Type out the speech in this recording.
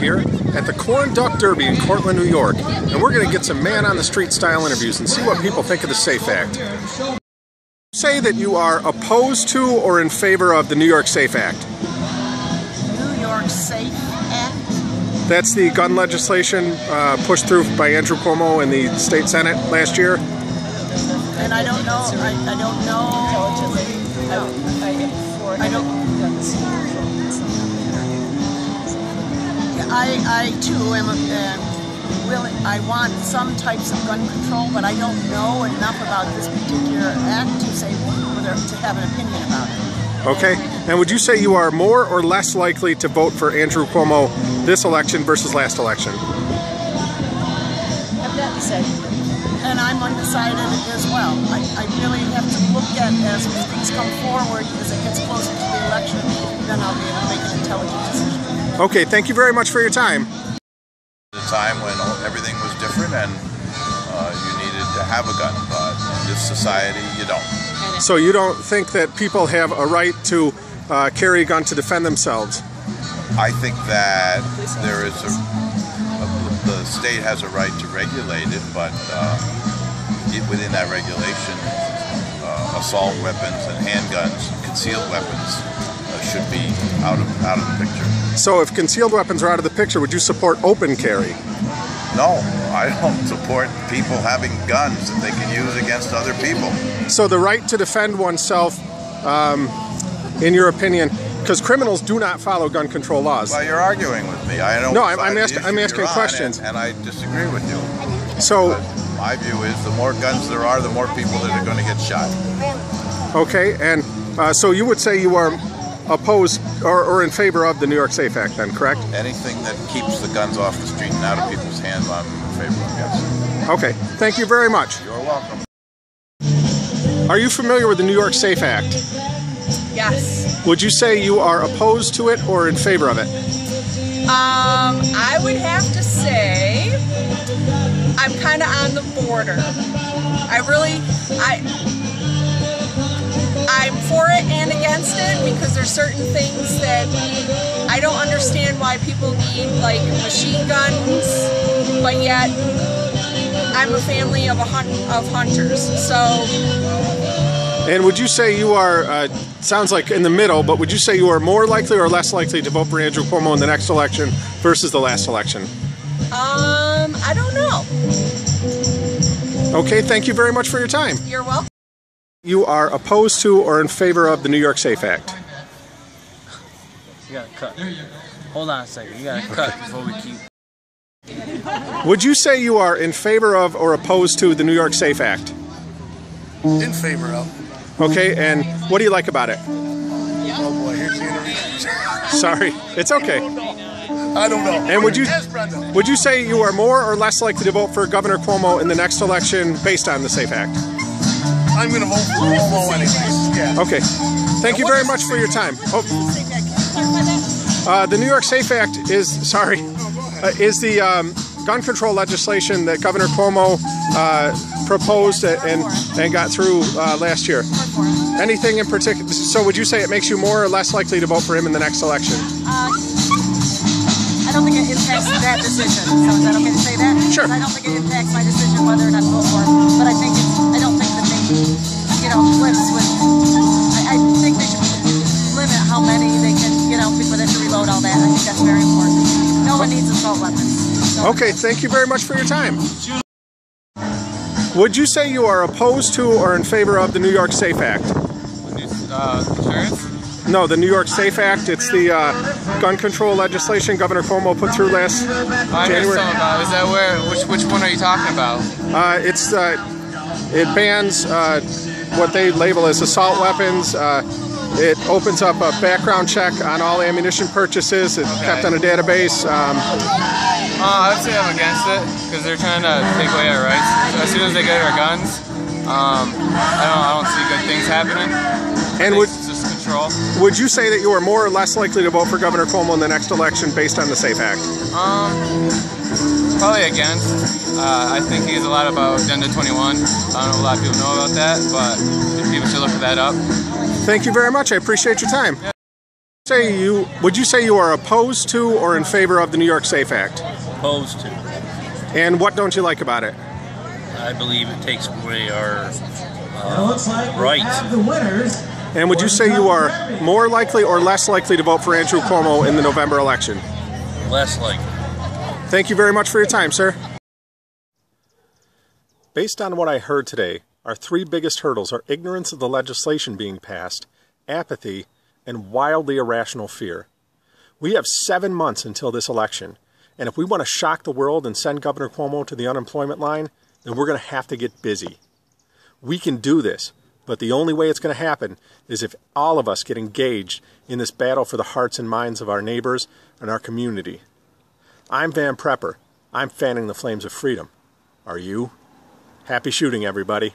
here at the Corn Duck Derby in Cortland, New York, and we're going to get some man-on-the-street style interviews and see what people think of the SAFE Act. Say that you are opposed to or in favor of the New York SAFE Act. New York SAFE Act? That's the gun legislation pushed through by Andrew Cuomo in the state senate last year. And I don't know. I don't know. I don't. I too am willing. I want some types of gun control, but I don't know enough about this particular act to say whether to have an opinion about it. Okay. And would you say you are more or less likely to vote for Andrew Cuomo this election versus last election? Have that said. And I'm undecided as well. I really have to look at as things come forward, as it gets closer to the election, then I'll be able to make an intelligent decision. Okay, thank you very much for your time. A time when everything was different and you needed to have a gun, but in this society you don't. So you don't think that people have a right to carry a gun to defend themselves? I think that there is the state has a right to regulate it, but within that regulation, assault weapons and handguns, concealed weapons, should be out of the picture. So if concealed weapons are out of the picture, would you support open carry? No, I don't support people having guns that they can use against other people. So the right to defend oneself, in your opinion, because criminals do not follow gun control laws. Well, you're arguing with me. I don't. No, I'm asking questions, and I disagree with you. So my view is the more guns there are, the more people that are going to get shot. Okay, and so you would say you are opposed or in favor of the New York SAFE Act then, correct? Anything that keeps the guns off the street and out of people's hands, I'm in favor of, yes. Okay, thank you very much. You're welcome. Are you familiar with the New York SAFE Act? Yes. Would you say you are opposed to it or in favor of it? I would have to say I'm kind of on the border. I'm for it and against it because there's certain things that I don't understand why people need, like machine guns, but yet I'm a family of hunters. So. And would you say you are, sounds like in the middle, but would you say you are more likely or less likely to vote for Andrew Cuomo in the next election versus the last election? I don't know. Okay, thank you very much for your time. You're welcome. You are opposed to or in favor of the New York SAFE Act? You gotta cut. Hold on a second. You gotta cut before we keep. Would you say you are in favor of or opposed to the New York SAFE Act? In favor of. Okay, and what do you like about it? Oh boy, here's the interview. Sorry, it's okay. I don't know. And would you say you are more or less likely to vote for Governor Cuomo in the next election based on the SAFE Act? I'm going to vote for Cuomo anyways. Yeah. Okay. Thank you very much for your time. Oh. The New York SAFE Act is the gun control legislation that Governor Cuomo proposed and got through last year. Anything in particular? So would you say it makes you more or less likely to vote for him in the next election? I don't think it impacts that decision. So is that okay to say that? Sure. I don't think it impacts my decision whether or not to vote for him. But I don't think that they, flips with. I think they should limit how many they can, people that should reload all that. I think that's very important. No one needs assault weapons. Okay, thank you very much for your time. Would you say you are opposed to or in favor of the New York SAFE Act? Insurance? No, the New York SAFE Act. It's the gun control legislation Governor Cuomo put through last January. Is that which one are you talking about? It bans what they label as assault weapons. It opens up a background check on all ammunition purchases. It's kept on a database. I would say I'm against it because they're trying to take away our rights. So as soon as they get our guns, I don't see good things happening. And it's just control. Would you say that you are more or less likely to vote for Governor Cuomo in the next election based on the SAFE Act? Probably against. I think he has a lot about Agenda 21. I don't know if a lot of people know about that, but people should look that up. Thank you very much. I appreciate your time. Yeah. you say you are opposed to or in favor of the New York SAFE Act? Opposed to. And what don't you like about it? I believe it takes away our rights. And would you say you are more likely or less likely to vote for Andrew Cuomo in the November election? Less likely. Thank you very much for your time, sir. Based on what I heard today, our three biggest hurdles are ignorance of the legislation being passed, apathy, and wildly irrational fear. We have 7 months until this election, and if we want to shock the world and send Governor Cuomo to the unemployment line, then we're going to have to get busy. We can do this, but the only way it's going to happen is if all of us get engaged in this battle for the hearts and minds of our neighbors and our community. I'm Van Prepper. I'm fanning the flames of freedom. Are you? Happy shooting, everybody.